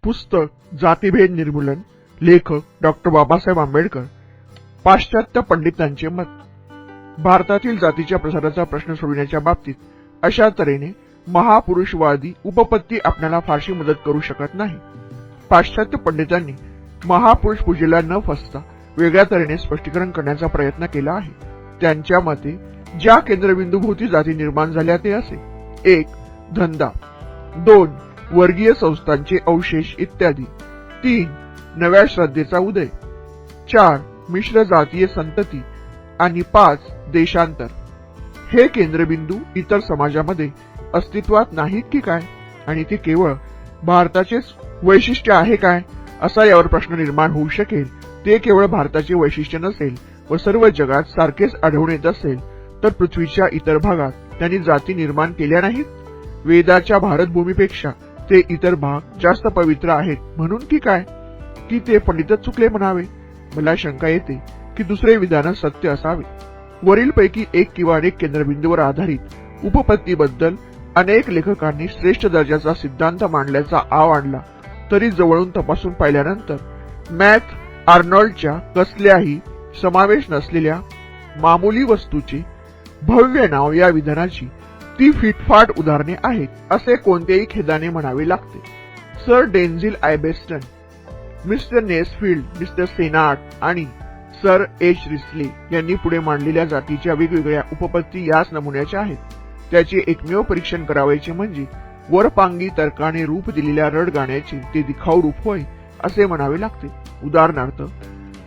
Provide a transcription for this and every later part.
पुस्तक जातीभेद निर्मूलन, लेखक डॉक्टर बाबासाहेब आंबेडकर. पाश्चात्य पंडितांचे मत. भारतातील जातीच्या प्रसाराचा प्रश्न सोडविण्याच्या बाबतीत अशा तऱ्हेने महापुरुषवादी उपपत्ती आपल्याला फारशी मदत करू शकत नाही. पाश्चात्य पंडितांनी महापुरुष पूजेला न फसता वेगळ्या तऱ्हेने स्पष्टीकरण करण्याचा प्रयत्न केला आहे. त्यांच्या मते ज्या केंद्रबिंदूभोवती जाती निर्माण झाल्या ते असे: 1. धंदा, 2. वर्गीय संस्थांचे अवशेष इत्यादी, 3. नव्या श्रद्धेचा उदय, 4. मिश्र जातीय संतती आणि 5. देशांतर. हे केंद्रबिंदू इतर समाजामध्ये अस्तित्वात नाहीत की काय, आणि ते केवळ भारताचेच वैशिष्ट्य आहे काय, असा यावर प्रश्न निर्माण होऊ शकेल. ते केवळ भारताचे वैशिष्ट्य नसेल व सर्व जगात सारखेच आढळून येत असेल तर पृथ्वीच्या इतर भागात त्यांनी जाती निर्माण केल्या नाहीत. वेदाच्या भारतभूमीपेक्षा ते इतर भाग जास्त पवित्र आहेत म्हणून की काय, की ते पंडितच चुकले म्हणावे? मला शंका येते की दुसरे विधानच सत्य असावे. वरीलपैकी एक किंवा अनेक केंद्रबिंदूवर आधारित उपपत्तीबद्दल अनेक लेखकांनी श्रेष्ठ दर्जाचा सिद्धांत मांडल्याचा आव आणला तरी जवळून तपासून पाहिल्यानंतर मॅथ आर्नॉल्डच्या कसल्याही समावेश नसलेल्या मामूली वस्तूचे भव्य नाव या विधानाची ती फिटफाट उदाहरणे आहेत असे कोणत्याही खेदाने म्हणावे लागते. सर डेन्झिल आयबेस्टन, मिस्टर नेसफिल्ड, मिस्टर सेनाट आणि सर एच रिस्ले यांनी पुढे मांडलेल्या जातीच्या वेगवेगळ्या उपपत्ती याच नमुन्याच्या आहेत. त्याचे एकमेव परीक्षण करावयाचे म्हणजे वरपांगी तर्काने रूप दिलेल्या रडगाण्याचे ते दिखाऊ रूप होय असे म्हणावे लागते. उदाहरणार्थ,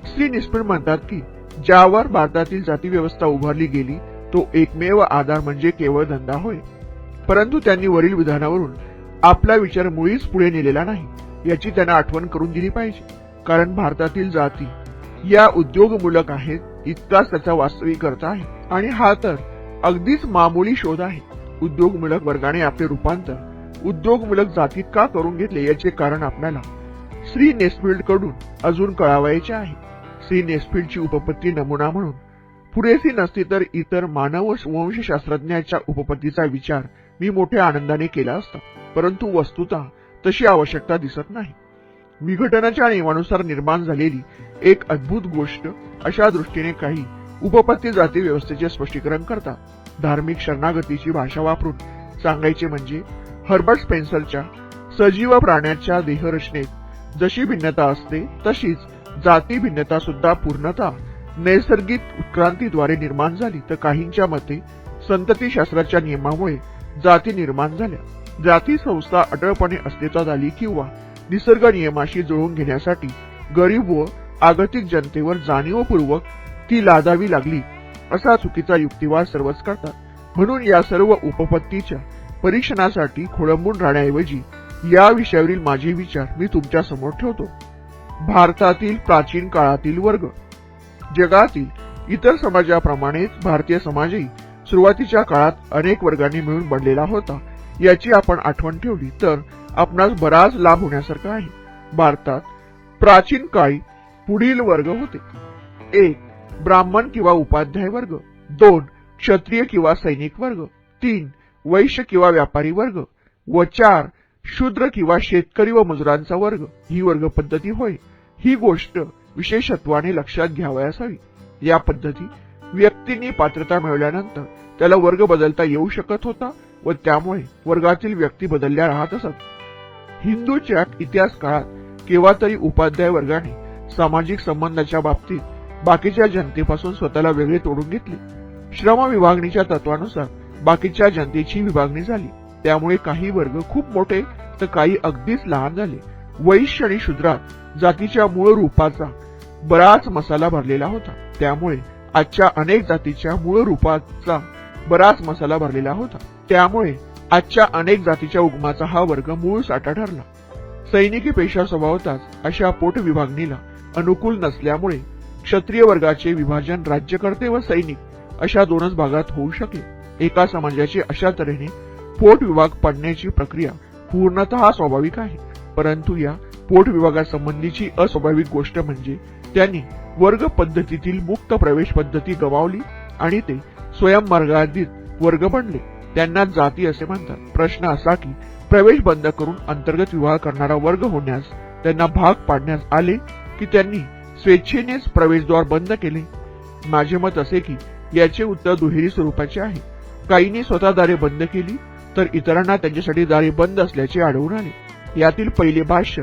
श्री नेसफिल्ड म्हणतात की ज्यावर भारतातील जाती व्यवस्था उभारली गेली तो एकमेव आधार म्हणजे केवळ धंदा होय. परंतु त्यांनी वरील विधानावरून आपला विचार मुळीच पुढे नेलेला नाही याची त्यांना आठवण करून दिली पाहिजे. कारण भारतातील जाती या उद्योगमूलक आहेत इतकाच त्याचा वास्तविक अर्थ आहे, आणि हा तर अगदीच मामूली शोध आहे. उद्योगमूलक वर्गाने आपले रूपांतर उद्योगमूलक जातीत का करून घेतले याचे कारण आपल्याला श्री नेसफिल्ड कडून अजून कळावायचे आहे. श्री नेसफिल्डची उपपत्ती नमुना म्हणून पुरेशी नसती तर इतर मानव वंशशास्त्रज्ञाच्या उपपत्तीचा विचार मी मोठ्या आनंदाने केला असता, परंतु वस्तुतः तशी आवश्यकता दिसत नाही. विघटनाच्या नियमानुसार निर्माण झालेली एक अद्भुत गोष्ट अशा दृष्टीने काही उपपत्ती जाती व्यवस्थेचे स्पष्टीकरण करतात. धार्मिक शरणागतीची भाषा वापरून सांगायचे म्हणजे हर्बर्ट स्पेन्सरच्या सजीव प्राण्याच्या देहरचनेत जशी भिन्नता असते तशीच जाती भिन्नता सुद्धा पूर्णतः नैसर्गिक उत्क्रांतीद्वारे निर्माण झाली, तर काहींच्या मते संततीशास्त्राच्या नियमामुळे जाती निर्माण झाल्या. जाती संस्था अटळपणे अस्तित्वात आली किंवा निसर्ग नियमाशी जुळवून घेण्यासाठी गरीब व आगतिक जनतेवर जाणीवपूर्वक ती लादावी लागली असा चुकीचा युक्तिवाद सर्वच करतात. म्हणून या सर्व उपपत्तीच्या परीक्षणासाठी खोळंबून राहण्याऐवजी या विषयावरील माझे विचार मी तुमच्या समोर ठेवतो. भारतातील प्राचीन काळातील वर्ग. जगातील इतर समाजाप्रमाणेच भारतीय समाजही सुरुवातीच्या काळात अनेक वर्गांनी मिळून बनलेला होता याची आपण आठवण ठेवली तर आपणास बराच लाभ होण्यासारखा आहे. भारतात प्राचीन काळी पुढील वर्ग होते: 1. ब्राह्मण किंवा उपाध्याय वर्ग, 2. क्षत्रिय किंवा सैनिक वर्ग, 3. वैश्य किंवा व्यापारी वर्ग व 4. शूद्र किंवा शेतकरी व मजुरांचा वर्ग. ही वर्ग पद्धती होय. ही गोष्ट विशेषत्वाने लक्षात घ्यावयास हवी. या पद्धतीत व्यक्तींनी पात्रता मिळवल्यानंतर त्याला वर्ग बदलता येऊ शकत होता व त्यामुळे वर्गातील व्यक्ती बदलल्या राहत असत. हिंदूच्या इतिहास काळात केव्हा तरी उपाध्याय वर्गाने सामाजिक संबंधाच्या बाबतीत बाकीच्या जनतेपासून स्वतःला वेगळे तोडून घेतले. श्रम विभागणीच्या तत्वानुसार बाकीच्या जनतेची विभागणी झाली. त्यामुळे काही वर्ग खूप मोठे तर काही अगदीच लहान झाले. वैश्य आणि शूद्रात जातीच्या मूळ रूपाचा बराच मसाला भरलेला होता. त्यामुळे आजच्या अनेक जातीच्या मूळ रूपाचा बराच मसाला भरलेला होता. त्यामुळे आजच्या अनेक जातीच्या उगमाचा हा वर्ग मूळ साठा ठरला. सैनिकी पेशा स्वभावताच अशा पोट विभागणीला अनुकूल नसल्यामुळे क्षत्रिय वर्गाचे विभाजन राज्यकर्ते व सैनिक अशा दोनच भागात होऊ शकले. एका समाजाचे अशा तऱ्हेने पोट विभाग पडण्याची प्रक्रिया पूर्णतः स्वाभाविक आहे, परंतु या पोट विभागासंबंधीची अस्वाभाविक गोष्ट म्हणजे त्यांनी वर्ग पद्धतीतील मुक्त प्रवेश पद्धती गमावली आणि ते स्वयंमार्गाधीत वर्ग बनले. त्यांना जाती असे म्हणतात. प्रश्न असा की प्रवेश बंद करून अंतर्गत विवाह करणारा वर्ग होण्यास त्यांना भाग पाडण्यास आले की त्यांनी स्वेच्छेनेच प्रवेशद्वार बंद केले? माझे मत असे की याचे उत्तर दुहेरी स्वरूपाचे आहे. काहींनी स्वतः दारे बंद केली तर इतरांना त्यांच्यासाठी दारे बंद असल्याचे आढळून आले. यातील पहिले भाष्य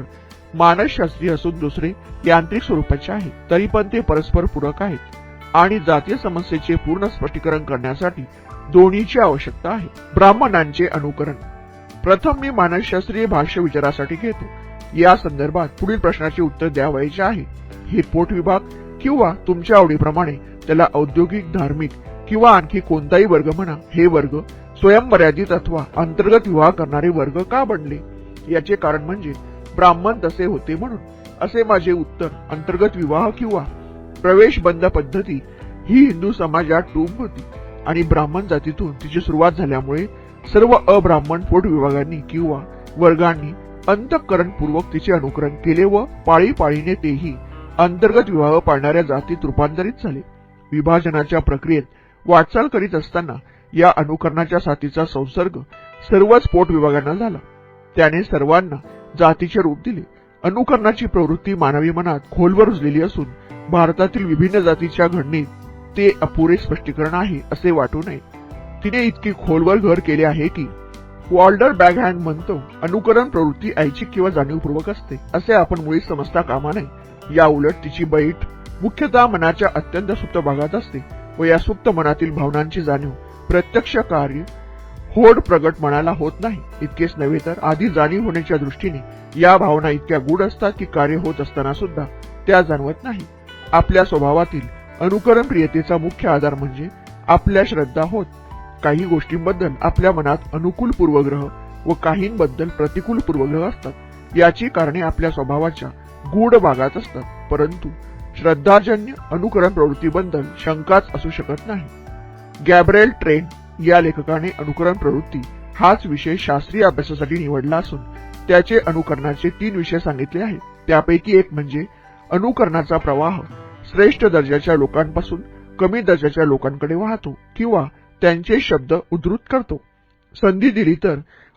मानसशास्त्रीय असून दुसरे यांत्रिक स्वरूपाचे आहे, तरी पण ते परस्पर पूरक आहेत आणि जातीय समस्येचे पूर्ण स्पष्टीकरण करण्यासाठी दोन्हीची आवश्यकता आहे. ब्राह्मणांचे अनुकरण. प्रथम मी मानसशास्त्रीय भाष्य विचारासाठी घेतो. या संदर्भात पुढील प्रश्नाचे उत्तर द्यावयाचे आहे. हे पोट विभाग किंवा तुमच्या आवडीप्रमाणे त्याला औद्योगिक, धार्मिक किंवा आणखी कोणताही वर्ग म्हणा, हे वर्ग स्वयंमर्यादित अथवा अंतर्गत विवाह करणारे वर्ग का बनले? याचे कारण म्हणजे ब्राह्मण तसे होते म्हणून. असे माझे उत्तर. अंतर्गत विवाह किंवा प्रवेश बंद पद्धती ही हिंदू समाजात टूब होती आणि ब्राह्मण जातीतून तिची सुरुवात झाल्यामुळे सर्व अब्राह्मण पोट विभागांनी किंवा वर्गांनी अंतःकरणपूर्वक तिचे अनुकरण केले व पाळीपाळीने तेही अंतर्गत विवाह पाळणाऱ्या जातीत रूपांतरित झाले. विभाजनाच्या प्रक्रियेत वाटचाल करीत असताना या अनुकरणाच्या साथीचा संसर्ग सर्वच पोट विभागांना झाला. त्याने सर्वांना जातीचे रूप दिले. अनुकरणाची प्रवृत्ती मानवी मनात खोलवर रुजलेली असून भारतातील विभिन्न जातीच्या घडणीत ते अपुरे स्पष्टीकरण आहे असे वाटू नये. तिने इतकी खोलवर घर केले आहे की वॉल्टर बॅगहँड म्हणतो, अनुकरण प्रवृत्ती ऐच्छिक किंवा जाणीवपूर्वक असते असे आपण मुळीच समजता कामा नये. या उलट तिची बैठ मुख्यतः मनाच्या अत्यंत सुप्त भागात असते व या सुप्त मनातील भावनांची जाणीव प्रत्यक्ष कार्य होड प्रगट मनाला होत नाही. इतकेच नव्हे तर आधी जाणीव होण्याच्या दृष्टीने या भावना इतक्या गूढ असतात की कार्य होत असताना सुद्धा त्या जाणवत नाही. आपल्या स्वभावातील अनुकरण प्रियतेचा मुख्य आधार म्हणजे आपल्या श्रद्धा होत. काही गोष्टींबद्दल आपल्या मनात अनुकूल पूर्वग्रह व काहींबद्दल प्रतिकूल पूर्वग्रह असतात. याची कारणे आपल्या स्वभावाच्या गूढ भागात असतात, परंतु श्रद्धाजन्य अनुकरण प्रवृत्तीबद्दल शंकाच असू शकत नाही. गॅब्रिएल ट्रेन या लेखकाने अनुकरण प्रवृत्ती हाच विषय शास्त्रीय अभ्यासासाठी निवडला असून त्याचे अनुकरणाचे 3 विषय सांगितले आहेत. त्यापैकी एक म्हणजे अनुकरणाचा प्रवाह श्रेष्ठ दर्जाच्या लोकांपासून कमी दर्जाच्या लोकांकडे वाहतो किंवा त्यांचे शब्द उद्धृत करतो. संधी दिली तर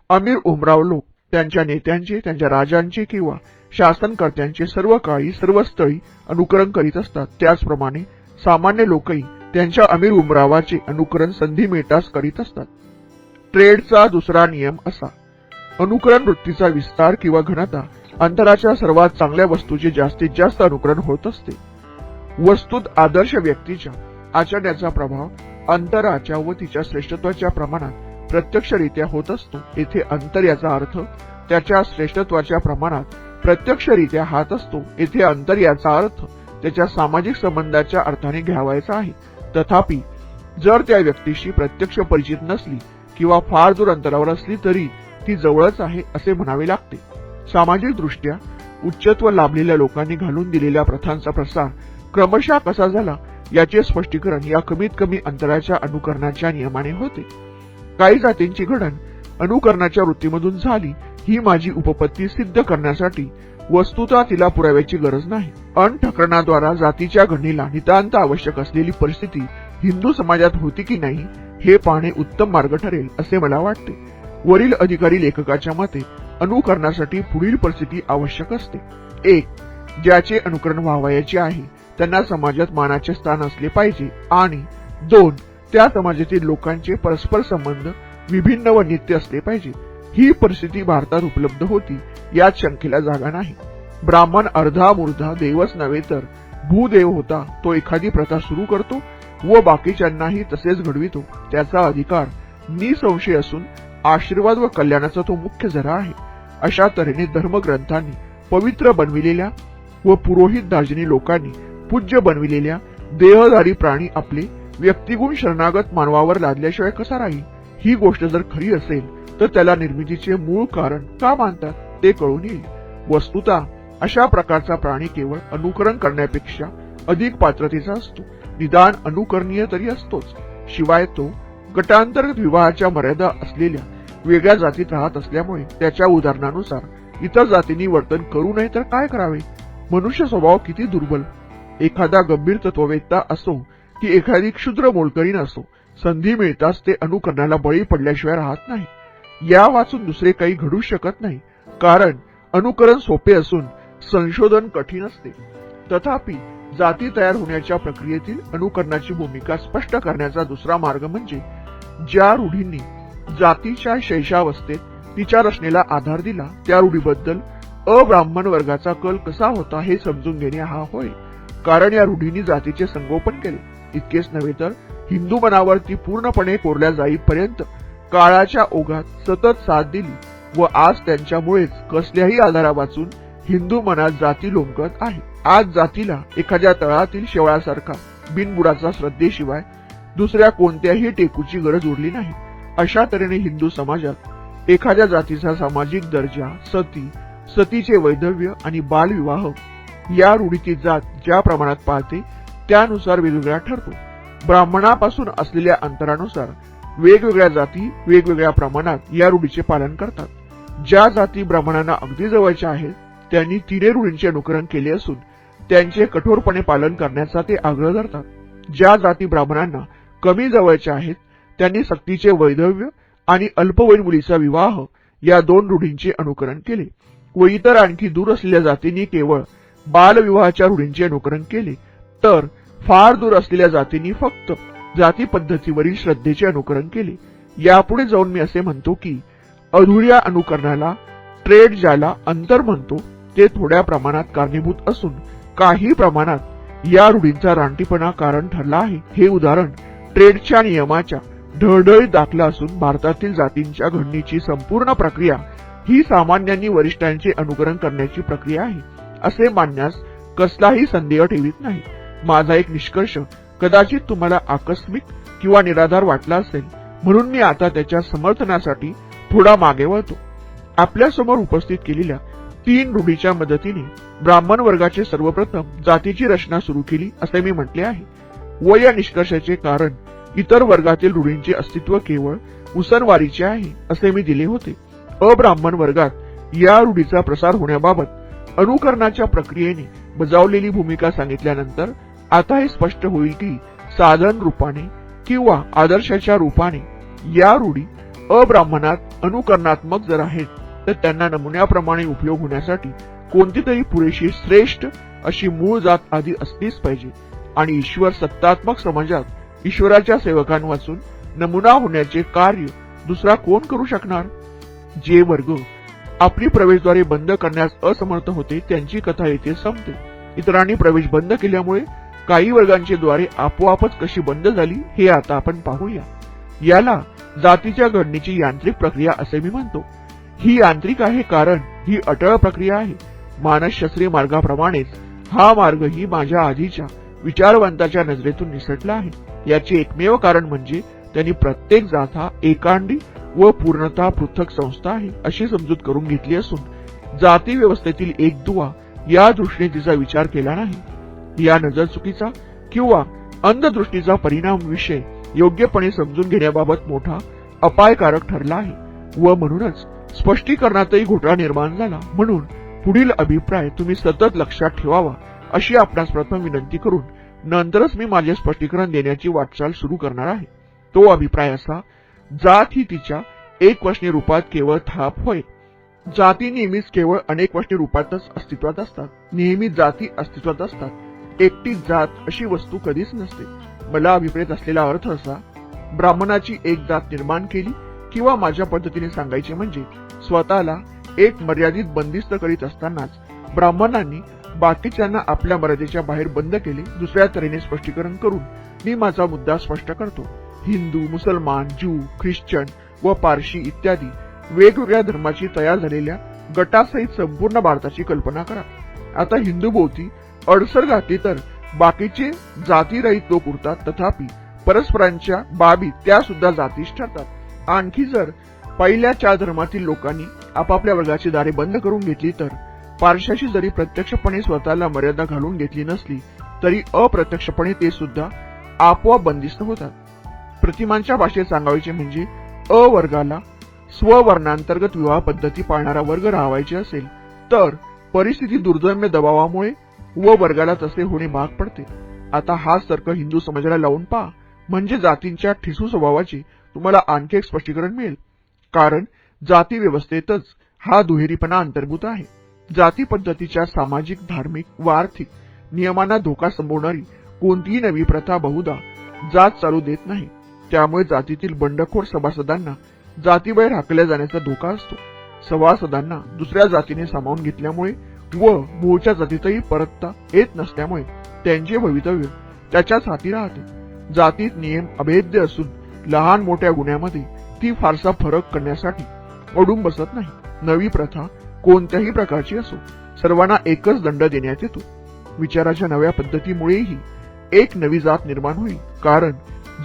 अमीर उमराव लोक त्यांच्या नेत्यांचे, त्यांच्या राजांचे किंवा शासनकर्त्यांचे सर्व काळी सर्व स्थळी अनुकरण करीत असतात. त्याचप्रमाणे सामान्य लोकही त्यांच्या अमीर उमरावाचे अनुकरण संधी मिळताच करीत असतात. ट्रेडचा दुसरा नियम असा: अनुकरण वृत्तीचा विस्तार किंवा घनता अंतराच्या सर्वात चांगल्या वस्तूचे जास्तीत जास्त अनुकरण होत असते. वस्तुत आदर्श व्यक्तीच्या आचरण्याचा प्रभाव अंतराच्या व तिच्या श्रेष्ठत्वाच्या प्रमाणात प्रत्यक्षरित्या होत असतो. येथे अंतर याचा अर्थ त्याच्या श्रेष्ठत्वाच्या प्रमाणात प्रत्यक्षरित्या हात असतो. येथे अंतर याचा अर्थ त्याच्या सामाजिक संबंधाच्या अर्थाने घ्यावायचा आहे. तथापि जर त्या व्यक्तीशी प्रत्यक्ष परिचित नसली किंवा फार दूर अंतरावर असली तरी ती जवळच आहे असे म्हणावे लागते. सामाजिक दृष्ट्या उच्चत्व लाभलेल्या लोकांनी घालून दिलेल्या प्रथांचा प्रसार क्रमशः कसा झाला याचे स्पष्टीकरण या कमीत कमी अंतराच्या अनुकरणाच्या नियमाने होते. काही जातींची घडण अनुकरणाच्या वृत्तीमधून झाली ही माझी उपपत्ती सिद्ध करण्यासाठी वस्तुतः तिला पुराव्याची गरज नाही. अनठकरणाद्वारा जातीच्या घडणीला नितांत आवश्यक असलेली परिस्थिती हिंदू समाजात होती की नाही हे पाहणे उत्तम मार्ग ठरेल असे मला वाटते. वरील अधिकारी लेखकाच्या मते अनुकरणासाठी पुढील परिस्थिती आवश्यक असते. 1. ज्याचे अनुकरण व्हावयाचे आहे त्यांना समाजात मानाचे स्थान असले पाहिजे आणि 2. त्या समाजातील लोकांचे परस्पर संबंध विभिन्न व नित्य असले पाहिजे. ही परिस्थिती भारतात उपलब्ध होती यात शंकेला जागा नाही. ब्राह्मण अर्धा मूर्धा देवच नव्हे तर भूदेव होता. तो एखादी प्रथा सुरू करतो व बाकीच्यांनाही तसेच घडवितो. त्याचा अधिकार निसंशय असून आशीर्वाद व कल्याणाचा तो मुख्य झरा आहे. अशा तऱ्हेने धर्मग्रंथांनी पवित्र बनविलेल्या व पुरोहित दार्जिनी लोकांनी पूज्य बनविलेल्या देहधारी प्राणी आपले व्यक्तिगुण शरणागत मानवावर लादल्याशिवाय कसा राहील? ही गोष्ट जर खरी असेल तर त्याला निर्मितीचे मूळ कारण का मानतात ते कळून येईल. वस्तुतः अशा प्रकारचा प्राणी केवळ अनुकरण करण्यापेक्षा अधिक पात्रतेचा असतो. निदान अनुकरणीय तरी असतोच. शिवाय तो गटांतर्गत विवाहाच्या मर्यादा असलेल्या वेगळ्या जातीत राहत असल्यामुळे त्याच्या उदाहरणानुसार इतर जातींनी वर्तन करू नये तर काय करावे? मनुष्य स्वभाव किती दुर्बल. एखादा गंभीर तत्ववेत्ता असो की एखादी क्षुद्र मोलकरीण असो, संधी मिळताच ते अनुकरणाला बळी पडल्याशिवाय राहत नाही. या वाचून दुसरे काही घडू शकत नाही, कारण अनुकरण सोपे असून संशोधन कठीण असते. तथापि जाती तयार होण्याच्या प्रक्रियेतील अनुकरणाची भूमिका स्पष्ट करण्याचा दुसरा मार्ग म्हणजे ज्या रूढींनी जातीच्या शैशवावस्थेत तिच्या रचनेला आधार दिला त्या रूढीबद्दल अब्राह्मण वर्गाचा कल कसा होता हे समजून घेणे हा होय. कारण या रूढींनी जातीचे संगोपन केले. इतकेच नव्हे तर हिंदू मनावर ती पूर्णपणे कोरल्या जाईपर्यंत काळाच्या ओघात सतत साथ दिली व आज त्यांच्यामुळेच कसल्याही आधारावाचून हिंदू मनात जाती लोंबकत आहे. आज जातीला एखाद्या तळातील शेवळासारखा बिनबुडाचा श्रद्धेशिवाय दुसऱ्या कोणत्याही टेकूची गरज उरली नाही. अशा तऱ्हेने हिंदू समाजात एखाद्या जातीचा सामाजिक दर्जा, सती, सतीचे वैधव्य आणि बालविवाह या रूढीची जात ज्या प्रमाणात पाळते त्यानुसार वेगवेगळा ठरतो. ब्राह्मणापासून असलेल्या अंतरानुसार वेगवेगळ्या जाती वेगवेगळ्या प्रमाणात या रूढीचे पालन करतात. ज्या जाती ब्राह्मणांना अगदी जवळच्या आहेत त्यांनी तिन्ही रूढींचे अनुकरण केले असून त्यांचे कठोरपणे पालन करण्याचा ते आग्रह धरतात. ज्या जाती ब्राह्मणांना कमी जवळच्या आहेत त्यांनी सक्तीचे वैधव्य आणि अल्पवयीन मुलीचा विवाह या दोन रूढींचे अनुकरण केले व इतर आणखी दूर असलेल्या जातींनी केवळ बालविवाहाच्या रूढींचे अनुकरण केले, तर फार दूर असलेल्या जातींनी फक्त जाती पद्धतीवरील श्रद्धेचे अनुकरण केले. यापुढे जाऊन मी असे म्हणतो की अधुऱ्या अनुकरणाला ट्रेड ज्याला अंतर म्हणतो ते थोड्या प्रमाणात कारणीभूत असून काही प्रमाणात या रूढींचा रानटीपणा कारण ठरला आहे. हे उदाहरण ट्रेडच्या नियमाच्या ढळढळीत दाखला असून भारतातील जातींच्या घडणीची संपूर्ण प्रक्रिया ही सामान्यांनी वरिष्ठांचे अनुकरण करण्याची प्रक्रिया आहे असे मानण्यास कसलाही संदेह ठेवीत नाही. माझा एक निष्कर्ष कदाचित तुम्हाला आकस्मिक किंवा निराधार वाटला असेल, म्हणून मी आता त्याच्या समर्थनासाठी थोडा मागे वळतो. आपल्यासमोर उपस्थित केलेल्या 3 रूढीच्या मदतीने ब्राह्मण वर्गाचे सर्वप्रथम जातीची रचना सुरू केली असे मी म्हटले आहे व या निष्कर्षाचे कारण इतर वर्गातील रूढींचे अस्तित्व केवळ उसनवारीचे आहे असे मी दिले होते. अब्राह्मण वर्गात या रूढीचा प्रसार होण्याबाबत अनुकरणाच्या प्रक्रियेने बजावलेली भूमिका सांगितल्यानंतर आता हे स्पष्ट होईल की साधन रूपाने किंवा आदर्शाच्या रूपाने या रूढी अब्राह्मणात अनुकरणात्मक जर आहेत तर त्यांना नमुन्याप्रमाणे उपयोग होण्यासाठी कोणती तरी पुरेशी श्रेष्ठ अशी मूळ जात आधी असलीच पाहिजे आणि ईश्वर सत्तात्मक समाजात ईश्वराच्या सेवकांवाचून नमुना होण्याचे कार्य दुसरा कोण करू शकणार. जे वर्ग आपली प्रवेशद्वारे बंद करण्यास असमर्थ होते त्यांची कथा येथे संपते. इतरांनी प्रवेश बंद केल्यामुळे काही वर्गांची द्वारे आपोआपच कशी बंद झाली हे आता आपण पाहूया. याला जातीच्या घडणीची यांत्रिक प्रक्रिया असे मी म्हणतो. ही यांत्रिक आहे कारण ही अटळ प्रक्रिया आहे. मानसशास्त्रीय मार्गाप्रमाणेच हा मार्गही माझ्या आधीच्या विचारवंताच्या नजरेतून निसटला आहे. याचे एकमेव कारण म्हणजे त्यांनी प्रत्येक जात हा एकांडी व पूर्णतः पृथक संस्था आहे अशी समजूत करून घेतली असून जाती व्यवस्थेतील एक दुवा या दृष्टीने तिचा विचार केला नाही. या नजरचुकीचा किंवा अंधदृष्टीचा परिणाम विषय योग्यपणे समजून घेण्याबाबत मोठा अपायकारक ठरला आहे व म्हणूनच स्पष्टीकरणातही घोटाळा निर्माण झाला. म्हणून पुढील अभिप्राय तुम्ही सतत लक्षात ठेवावा अशी आपणास प्रथम विनंती करून नंतरच मी माझे स्पष्टीकरण देण्याची वाटचाल सुरू करणार आहे. तो अभिप्राय असा, जात ही तिच्या एकवचनी रूपात केवळ थाप होय. जाती नेहमीच केवळ अनेकवचनी रूपातच अस्तित्वात असतात. नेहमी जाती अस्तित्वात असतात. एकटीच जात अशी वस्तू कधीच नसते. मला अभिप्रेत असलेला अर्थ असा, ब्राह्मणाची एक जात निर्माण केली किंवा माझ्या पद्धतीने सांगायचे म्हणजे स्वतःला एक मर्यादित बंदिस्त करीत असतानाच ब्राह्मणांनी बाकीच्यांना आपल्या मर्यादेच्या बाहेर बंद केले. दुसऱ्या तऱ्हेने स्पष्टीकरण करून मी माझा मुद्दा स्पष्ट करतो. हिंदू, मुसलमान, ज्यू, ख्रिश्चन व पारशी इत्यादी वेगवेगळ्या धर्माची तयार झालेल्या गटासहित संपूर्ण भारताची कल्पना करा. आता हिंदूभोवती अडसर घातली तर बाकीचे जातीरहित लोक उरतात, तथापि परस्परांच्या बाबी त्या सुद्धा जातीश ठरतात. आणखी जर पहिल्या 4 धर्मातील लोकांनी आपापल्या वर्गाची दारे बंद करून घेतली तर पारशाशी जरी प्रत्यक्षपणे स्वतःला मर्यादा घालून घेतली नसली तरी अप्रत्यक्षपणे ते सुद्धा आपोआप बंदिस्त होतात. प्रतिमांच्या भाषेत सांगायचे म्हणजे अ वर्गाला स्ववर्णांतर्गत विवाह पद्धती पाळणारा वर्ग राहावायचे असेल तर परिस्थिती दुर्दम्य दबावामुळे व वर्गाला तसे होणे भाग पडते. आता हाच तर्क हिंदू समाजाला लावून पहा, म्हणजे जातींच्या ठिसूळ स्वभावाचे तुम्हाला आणखी एक स्पष्टीकरण मिळेल. कारण जाती व्यवस्थेतच हा दुहेरीपणा अंतर्भूत आहे. जाती पद्धतीच्या सामाजिक, धार्मिक व आर्थिक नियमांना धोका संभवणारी कोणतीही नवी प्रथा बहुधा जात चालू देत नाही. त्यामुळे जातीतील बंडखोर सभासदांना जातीबाहेर हाकल्या जाण्याचा धोका असतो. सभासदांना दुसऱ्या जातीने सामावून घेतल्यामुळे व मूळच्या जातीतही परतता येत नसल्यामुळे त्यांचे भवितव्य त्याच्याच हाती राहते. जातीत नियम अभेद्य असून लहान मोठ्या गुन्ह्यामध्ये ती फारसा फरक करण्यासाठी अडून बसत नाही. नवी प्रथा कोणत्याही प्रकारची असो, सर्वांना एकच दंड देण्यात येतो. विचाराच्या नव्या पद्धतीमुळेही एक नवी जात निर्माण होईल, कारण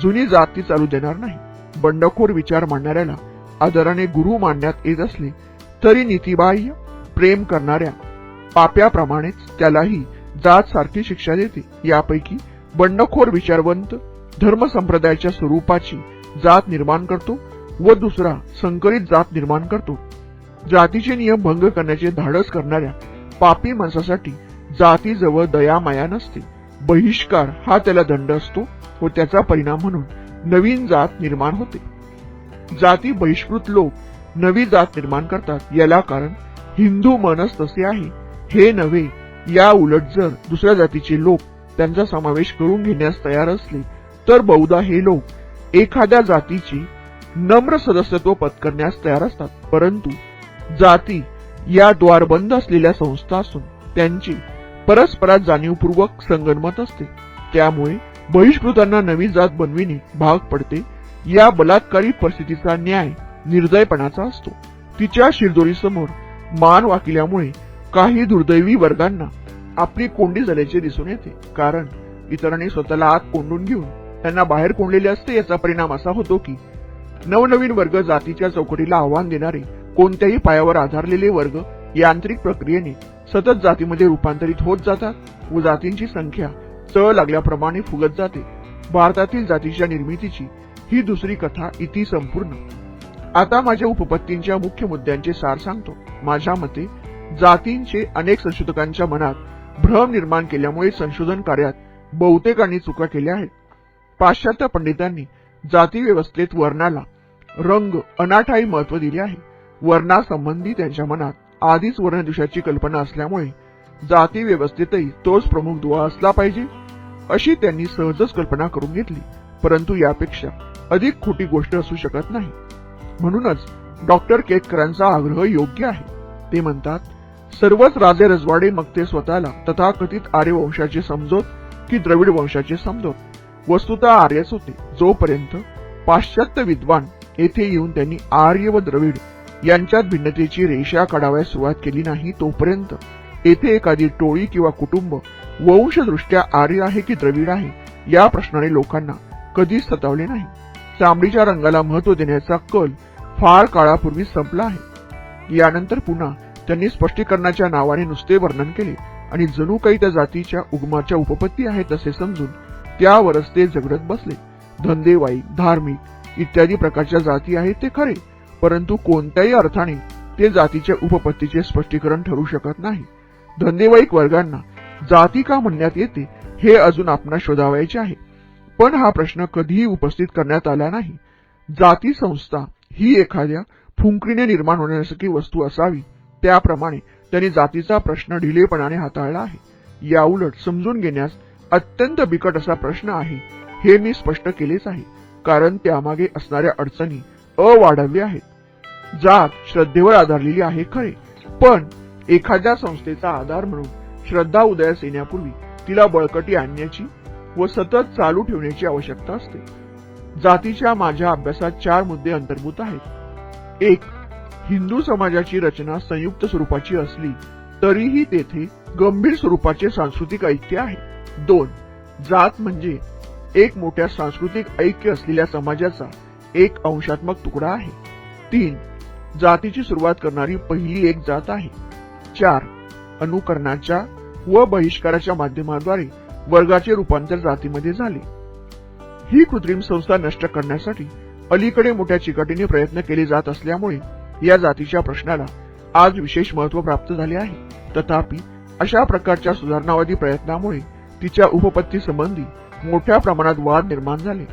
जुनी जात ती चालू देणार नाही. बंडखोर विचार मांडणाऱ्याला आदराने गुरु मानण्यात येत असले तरी नीतिबाह्य प्रेम करणाऱ्या पाप्याप्रमाणेच त्यालाही जात सारखी शिक्षा देते. यापैकी बंडखोर विचारवंत धर्मसंप्रदायाच्या स्वरूपाची जात निर्माण करतो व दुसरा संकरित जात निर्माण करतो. जातीचे नियम भंग करण्याचे धाडस करणाऱ्या पापी माणसासाठी जातीजवळ दयामाया नसते. बहिष्कार हा त्याला दंड असतो व त्याचा परिणाम म्हणून नवीन जात निर्माण होते. जाती बहिष्कृत लोक नवी जात निर्माण करतात, याला कारण हिंदू मनच तसे आहे हे नव्हे. या उलट जर दुसऱ्या जातीचे लोक त्यांचा समावेश करून घेण्यास तयार असले तर बहुधा हे लोक एखाद्या जातीची नम्र सदस्यत्व पत्करण्यास तयार असतात. परंतु जाती या द्वारबंद असलेल्या संस्था असून त्यांची परस्परात जाणीवपूर्वक संगनमत असते. त्यामुळे बहिष्कृतांना नवी जात बनविणे भाग पडते. या बलात्कारी परिस्थितीचा न्याय निर्दयपणाचा असतो. तिच्या शिरदोरीसमोर मान वाकिल्यामुळे काही दुर्दैवी वर्गांना आपली कोंडी झाल्याचे दिसून येते, कारण इतरांनी स्वतःला आत कोंडून घेऊन त्यांना बाहेर कोंडलेले असते. याचा परिणाम असा होतो की नवनवीन वर्ग, जातीच्या चौकटीला आव्हान देणारे कोणत्याही पायावर आधारलेले वर्ग यांत्रिक प्रक्रियेने सतत जातीमध्ये रूपांतरित होत जातात व जातींची संख्या चळ लागल्याप्रमाणे फुगत जाते. भारतातील जातीच्या निर्मितीची ही दुसरी कथा इति संपूर्ण. आता माझ्या उपपत्तींच्या मुख्य मुद्द्यांचे सार सांगतो. माझ्या मते जातींचे अनेक संशोधकांच्या मनात भ्रम निर्माण केल्यामुळे संशोधन कार्यात बहुतेकांनी चुका केल्या आहेत. पाश्चात्य पंडितांनी जाती व्यवस्थेत वर्णाला रंग अनाठायी महत्त्व दिले आहे. वर्णासंबंधी त्यांच्या मनात आधीच वर्णद्वेषाची कल्पना असल्यामुळे जाती व्यवस्थेतही तोच प्रमुख दुवा असला पाहिजे अशी त्यांनी सहजच कल्पना करून घेतली. परंतु यापेक्षा अधिक खोटी गोष्ट असू शकत नाही. म्हणूनच डॉक्टर केतकरांचा आग्रह योग्य आहे. ते म्हणतात, सर्वच राजे रजवाडे मग ते स्वतःला तथाकथित आर्य वंशाचे समजोत की द्रविड वंशाचे समजोत, वस्तुतः आर्यच होते. जोपर्यंत पाश्चात्य विद्वान येथे येऊन त्यांनी आर्य व द्रविड यांच्यात भिन्नतेची रेषा काढावयास सुरुवात केली नाही, तोपर्यंत येथे एखादी टोळी किंवा कुटुंब वंशदृष्ट्या आर्य आहे की द्रविड आहे या प्रश्नाने लोकांना कधीच सतावले नाही. चामडीच्या रंगाला महत्त्व देण्याचा कल फार काळापूर्वी संपला आहे. यानंतर पुन्हा त्यांनी स्पष्टीकरणाच्या नावाने नुसते वर्णन केले आणि जणू काही त्या जातीच्या उगमाच्या उपपत्ती आहेत असे समजून त्यावरच ते झगडत बसले. धंदेवाईक, धार्मिक इत्यादी प्रकारच्या जाती आहेत ते खरे, परंतु कोणत्याही अर्थाने ते जातीच्या उपपत्तीचे स्पष्टीकरण ठरू शकत नाही. धंदेवाईक वर्गांना जाती का म्हणण्यात येते हे अजून आपणास शोधावयाचे आहे, पण हा प्रश्न कधीही उपस्थित करण्यात आला नाही. जाती संस्था ही एखाद्या फुंकरीने निर्माण होण्यासारखी वस्तू असावी, त्याप्रमाणे त्यांनी जातीचा प्रश्न ढिलेपणाने हाताळला आहे. याउलट समजून घेण्यास अत्यंत बिकट असा प्रश्न आहे हे मी स्पष्ट केलेच आहे, कारण त्यामागे असणाऱ्या अडचणी अवाढव्य आहेत. जात श्रद्धेवर आधारलेली आहे खरे, पण एखाद्या संस्थेचा आधार म्हणून श्रद्धा उदयास येण्यापूर्वी तिला बळकटी आणण्याची व सतत चालू ठेवण्याची आवश्यकता असते. जातीच्या माझ्या अभ्यासात 4 मुद्दे अंतर्भूत आहेत. 1. हिंदू समाजाची रचना संयुक्त स्वरूपाची असली तरीही तेथे गंभीर स्वरूपाचे सांस्कृतिक ऐक्य आहे. 2. जात म्हणजे एक मोठ्या सांस्कृतिक ऐक्य असलेल्या समाजाचा एक अंशात्मक तुकडा आहे. 3. जातीची सुरुवात करणारी पहिली एक जात आहे. 4. अनुकरणाच्या व बहिष्काराच्या माध्यमाद्वारे वर्गाचे रूपांतर जातीमध्ये झाले. ही कृत्रिम संस्था नष्ट करण्यासाठी अलीकडे मोठ्या चिकाटीने प्रयत्न केले जात असल्यामुळे या जातीच्या प्रश्नाला आज विशेष महत्त्व प्राप्त झाले आहे. तथापि अशा प्रकारच्या सुधारणावादी प्रयत्नामुळे तिच्या उपपत्ती संबंधी मोठ्या प्रमाणात वाद निर्माण झाले.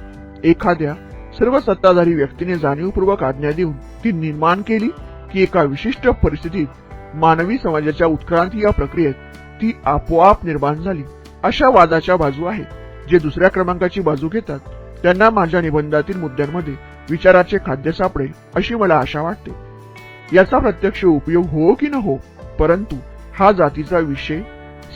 एखाद्या सर्व सत्ताधारी व्यक्तीने जाणीवपूर्वक आज्ञा देऊन ती निर्माण केली की एका विशिष्ट परिस्थितीत मानवी समाजाच्या उत्क्रांती या प्रक्रियेत ती आपोआप निर्माण झाली? अशा वादाच्या बाजू आहेत. जे दुसऱ्या क्रमांकाची बाजू घेतात त्यांना माझ्या निबंधातील मुद्द्यांमध्ये विचाराचे खाद्य सापडेल अशी मला आशा वाटते. याचा प्रत्यक्ष उपयोग हो की न हो, परंतु हा जातीचा विषय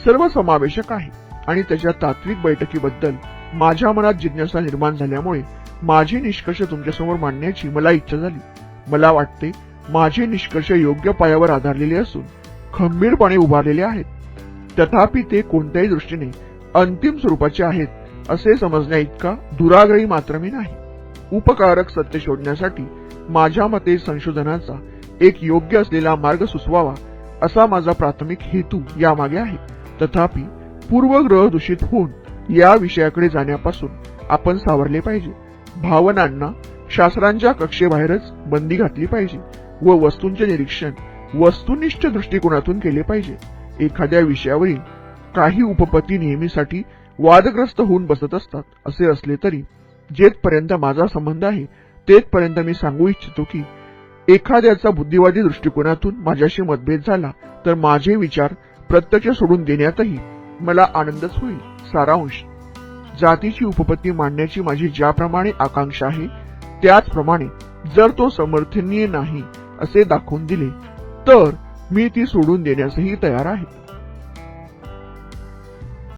सर्वसमावेशक आहे आणि त्याच्या तात्विक बैठकीबद्दल माझ्या मनात जिज्ञासा निर्माण झाल्यामुळे माझे निष्कर्ष तुमच्यासमोर मांडण्याची मला इच्छा झाली. मला वाटते माझे निष्कर्ष योग्य पायावर आधारलेले असून खंबीरपणे उभारलेले आहेत. तथापि ते कोणत्याही दृष्टीने अंतिम स्वरूपाचे आहेत असे समजण्या इतका दुराग्रही मात्र मी नाही. उपकारक सत्य शोधण्यासाठी माझ्या मते संशोधनाचा एक योग्य असलेला मार्ग सुचवावा असा माझा प्राथमिक हेतू यामागे आहे. तथापि पूर्वग्रह दूषित होऊन या विषयाकडे जाण्यापासून आपण सावरले पाहिजे. भावनांना शास्त्रांच्या कक्षेबाहेरच बंदी घातली पाहिजे व वस्तूंचे निरीक्षण वस्तुनिष्ठ दृष्टिकोनातून केले पाहिजे. एखाद्या विषयावरील काही उपपत्ती नेहमीसाठी वादग्रस्त होऊन बसत असतात. असे असले तरी जेथपर्यंत माझा संबंध आहे तेथपर्यंत मी सांगू इच्छितो की एखाद्याचा बुद्धिवादी दृष्टिकोनातून माझ्याशी मतभेद झाला तर माझे विचार प्रत्यक्ष सोडून देण्यातही मला आनंदच होईल. सारांश: जातीची उपपत्ती मांडण्याची माझी ज्याप्रमाणे आकांक्षा आहे त्याचप्रमाणे जर तो समर्थनीय नाही असे दाखवून दिले तर मी ती सोडून देण्यासही तयार आहे.